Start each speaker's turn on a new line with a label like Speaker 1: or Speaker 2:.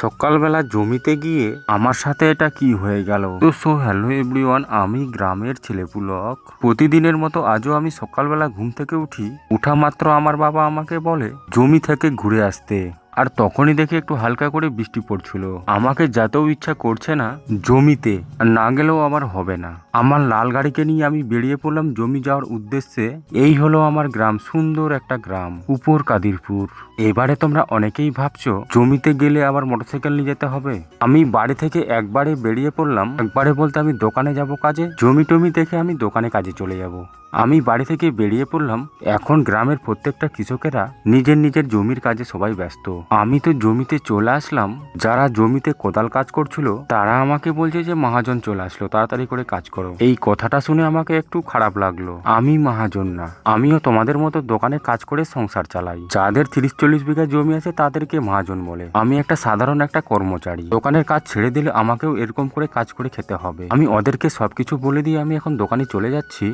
Speaker 1: সকালবেলা জমিতে গিয়ে আমার সাথে এটা কি হয়ে গেল। তো হ্যালো এভরিওয়ান, আমি গ্রামের ছেলে পুলক। প্রতিদিনের মতো আজও আমি সকালবেলা ঘুম থেকে উঠা মাত্র আমার বাবা আমাকে বলে জমি থেকে ঘুরে আসতে। আর তখনই দেখি একটু হালকা করে বৃষ্টি পড়ছিল। আমাকে যেতেও ইচ্ছা করছে না জমিতে, আর না গেলেও আবার হবে না। আমার লাল গাড়িকে নিয়ে আমি বেরিয়ে পড়লাম জমি যাওয়ার উদ্দেশ্যে। এই হলো আমার গ্রাম, সুন্দর একটা গ্রাম, উপর কাদিরপুর। এবারে তোমরা অনেকেই ভাবছো জমিতে গেলে আবার মোটরসাইকেল নিয়ে যেতে হবে। আমি বাড়ি থেকে একবারে বেরিয়ে পড়লাম, একবারে বলতে আমি দোকানে যাব কাজে। জমি টমি দেখে আমি দোকানে কাজে চলে যাব। আমি বাড়ি থেকে বেরিয়ে পড়লাম। এখন গ্রামের প্রত্যেকটা কৃষকেরা নিজের নিজের জমির কাজে সবাই ব্যস্ত। আমি তো জমিতে চলে আসলাম। যারা জমিতে কোদাল কাজ করছিল তারা আমাকে বলছে যে মহাজন চলে আসলো, তাড়াতাড়ি করে কাজ করো। এই কথাটা শুনে আমাকে একটু খারাপ লাগলো। আমি মহাজন না, আমিও তোমাদের মতো দোকানে কাজ করে সংসার চালাই। যাদের 30-40 বিঘা জমি আছে তাদেরকে মহাজন বলে। আমি একটা সাধারণ একটা কর্মচারী। দোকানের কাজ ছেড়ে দিলে আমাকেও এরকম করে কাজ করে খেতে হবে। আমি ওদেরকে সবকিছু বলে দিয়ে আমি এখন দোকানে চলে যাচ্ছি।